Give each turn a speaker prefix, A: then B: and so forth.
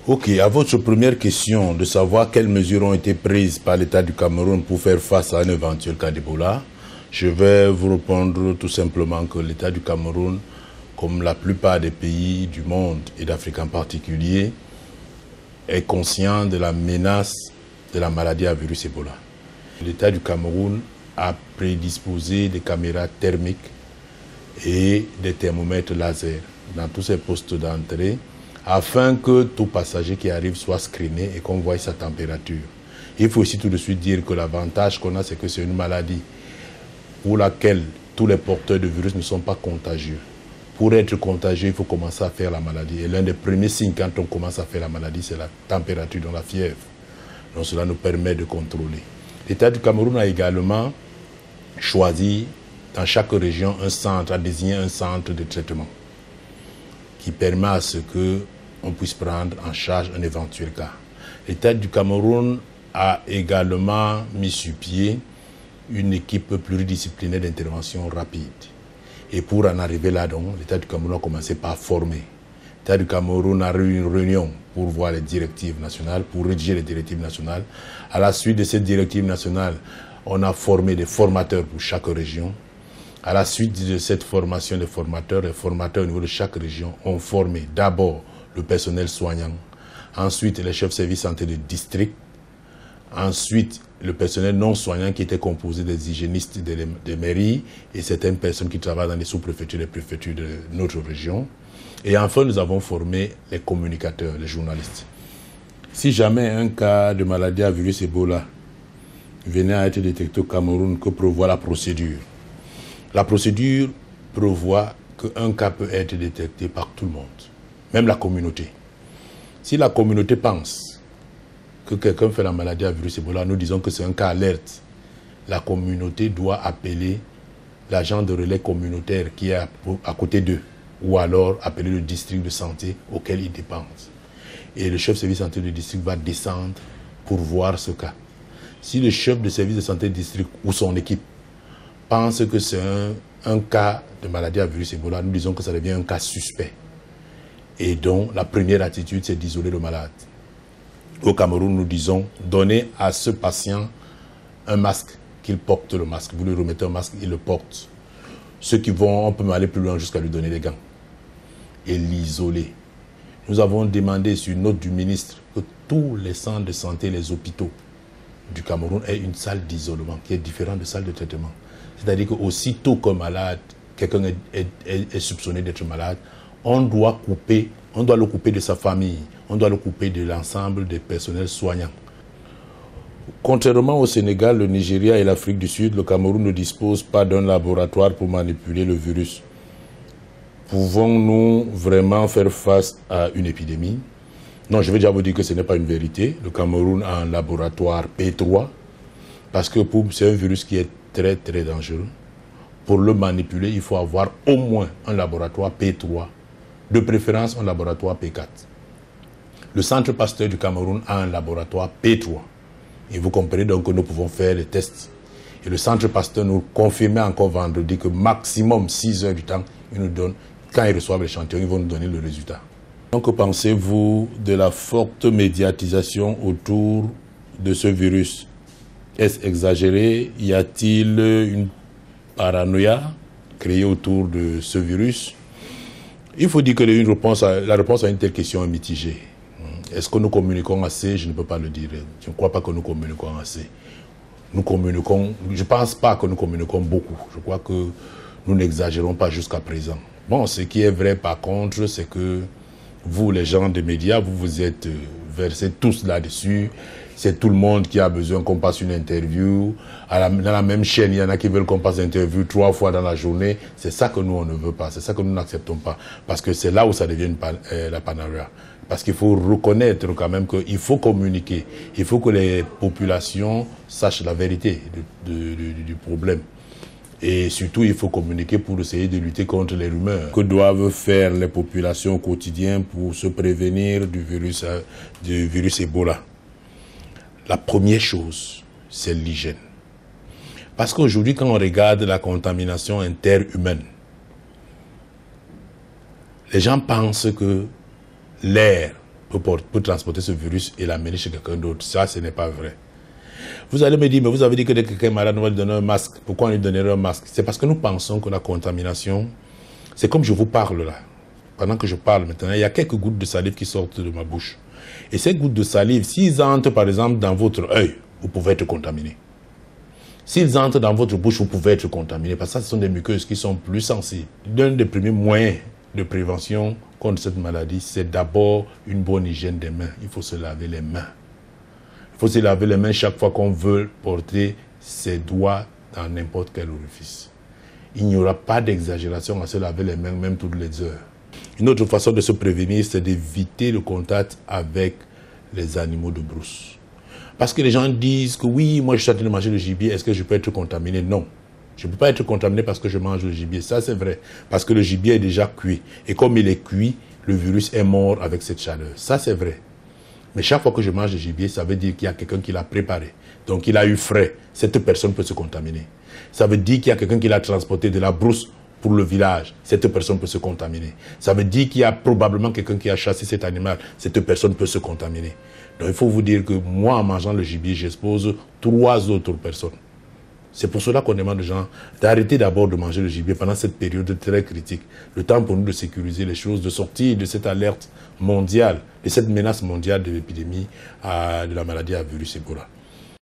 A: Ok, à votre première question de savoir quelles mesures ont été prises par l'État du Cameroun pour faire face à un éventuel cas d'Ebola, je vais vous répondre tout simplement que l'État du Cameroun, comme la plupart des pays du monde et d'Afrique en particulier, est conscient de la menace de la maladie à virus Ebola. L'État du Cameroun a prédisposé des caméras thermiques et des thermomètres laser dans tous ses postes d'entrée afin que tout passager qui arrive soit screené et qu'on voie sa température. Il faut aussi tout de suite dire que l'avantage qu'on a, c'est que c'est une maladie pour laquelle tous les porteurs de virus ne sont pas contagieux. Pour être contagieux, il faut commencer à faire la maladie. Et l'un des premiers signes quand on commence à faire la maladie, c'est la température, donc la fièvre. Donc cela nous permet de contrôler. L'État du Cameroun a également choisi dans chaque région un centre, a désigné un centre de traitement qui permet à ce qu'on puisse prendre en charge un éventuel cas. L'État du Cameroun a également mis sur pied une équipe pluridisciplinaire d'intervention rapide. Et pour en arriver là, donc, l'État du Cameroun a commencé par former. L'État du Cameroun a eu une réunion pour voir les directives nationales, pour rédiger les directives nationales. À la suite de ces directives nationales, on a formé des formateurs pour chaque région. À la suite de cette formation des formateurs, les formateurs au niveau de chaque région ont formé d'abord le personnel soignant, ensuite les chefs de service santé de district, ensuite le personnel non soignant qui était composé des hygiénistes des mairies et certaines personnes qui travaillent dans les sous-préfectures et les préfectures de notre région. Et enfin, nous avons formé les communicateurs, les journalistes. Si jamais un cas de maladie à virus Ebola venait à être détecté au Cameroun, que prévoit la procédure? La procédure prévoit qu'un cas peut être détecté par tout le monde, même la communauté. Si la communauté pense que quelqu'un fait la maladie à virus Ebola, nous disons que c'est un cas alerte. La communauté doit appeler l'agent de relais communautaire qui est à côté d'eux, ou alors appeler le district de santé auquel ils dépendent. Et le chef de service de santé du district va descendre pour voir ce cas. Si le chef de service de santé du district ou son équipe pense que c'est un cas de maladie à virus Ebola, nous disons que ça devient un cas suspect. Et donc, la première attitude, c'est d'isoler le malade. Au Cameroun, nous disons, donnez à ce patient un masque, qu'il porte le masque. Vous lui remettez un masque, il le porte. Ceux qui vont, on peut aller plus loin jusqu'à lui donner des gants et l'isoler. Nous avons demandé sur note du ministre que tous les centres de santé, les hôpitaux du Cameroun aient une salle d'isolement qui est différente de salle de traitement. C'est-à-dire qu'aussitôt qu'un malade, quelqu'un est soupçonné d'être malade, on doit le couper de sa famille, on doit le couper de l'ensemble des personnels soignants. Contrairement au Sénégal, le Nigeria et l'Afrique du Sud, le Cameroun ne dispose pas d'un laboratoire pour manipuler le virus. Pouvons-nous vraiment faire face à une épidémie? Non, je vais déjà vous dire que ce n'est pas une vérité. Le Cameroun a un laboratoire P3, parce que c'est un virus qui est très très dangereux. Pour le manipuler, il faut avoir au moins un laboratoire P3, de préférence un laboratoire P4. Le Centre Pasteur du Cameroun a un laboratoire P3. Et vous comprenez donc que nous pouvons faire les tests. Et le Centre Pasteur nous confirmait encore vendredi que maximum 6 heures du temps, ils nous donnent, quand ils reçoivent l'échantillon, ils vont nous donner le résultat. Donc, que pensez-vous de la forte médiatisation autour de ce virus? Est-ce exagéré? Y a-t-il une paranoïa créée autour de ce virus? Il faut dire que la réponse à une telle question est mitigée. Est-ce que nous communiquons assez? Je ne peux pas le dire. Je ne crois pas que nous communiquons assez. Nous communiquons, je ne pense pas que nous communiquons beaucoup. Je crois que nous n'exagérons pas jusqu'à présent. Bon, ce qui est vrai par contre, c'est que vous, les gens des médias, vous vous êtes versés tous là-dessus. C'est tout le monde qui a besoin qu'on passe une interview. Dans la même chaîne, il y en a qui veulent qu'on passe l'interview 3 fois dans la journée. C'est ça que nous, on ne veut pas. C'est ça que nous n'acceptons pas. Parce que c'est là où ça devient la paranoïa. Parce qu'il faut reconnaître quand même qu'il faut communiquer. Il faut que les populations sachent la vérité du problème. Et surtout, il faut communiquer pour essayer de lutter contre les rumeurs. Que doivent faire les populations au quotidien pour se prévenir du virus Ebola? La première chose, c'est l'hygiène. Parce qu'aujourd'hui, quand on regarde la contamination interhumaine, les gens pensent que l'air peut transporter ce virus et l'amener chez quelqu'un d'autre. Ça, ce n'est pas vrai. Vous allez me dire, mais vous avez dit que dès que quelqu'un est malade, on va lui donner un masque. Pourquoi on lui donnerait un masque? C'est parce que nous pensons que la contamination, c'est comme je vous parle là. Pendant que je parle maintenant, il y a quelques gouttes de salive qui sortent de ma bouche. Et ces gouttes de salive, s'ils entrent par exemple dans votre œil, vous pouvez être contaminé. S'ils entrent dans votre bouche, vous pouvez être contaminé. Parce que ce sont des muqueuses qui sont plus sensibles. L'un des premiers moyens de prévention contre cette maladie, c'est d'abord une bonne hygiène des mains. Il faut se laver les mains. Il faut se laver les mains chaque fois qu'on veut porter ses doigts dans n'importe quel orifice. Il n'y aura pas d'exagération à se laver les mains, même toutes les heures. Une autre façon de se prévenir, c'est d'éviter le contact avec les animaux de brousse. Parce que les gens disent que oui, moi je suis en train de manger le gibier, est-ce que je peux être contaminé? Non. Je ne peux pas être contaminé parce que je mange le gibier. Ça, c'est vrai. Parce que le gibier est déjà cuit. Et comme il est cuit, le virus est mort avec cette chaleur. Ça, c'est vrai. Mais chaque fois que je mange le gibier, ça veut dire qu'il y a quelqu'un qui l'a préparé. Donc, il a eu frais. Cette personne peut se contaminer. Ça veut dire qu'il y a quelqu'un qui l'a transporté de la brousse pour le village. Cette personne peut se contaminer. Ça veut dire qu'il y a probablement quelqu'un qui a chassé cet animal. Cette personne peut se contaminer. Donc, il faut vous dire que moi, en mangeant le gibier, j'expose 3 autres personnes. C'est pour cela qu'on demande aux gens d'arrêter d'abord de manger le gibier pendant cette période très critique. Le temps pour nous de sécuriser les choses, de sortir de cette alerte mondiale, de cette menace mondiale de l'épidémie de la maladie à virus Ebola.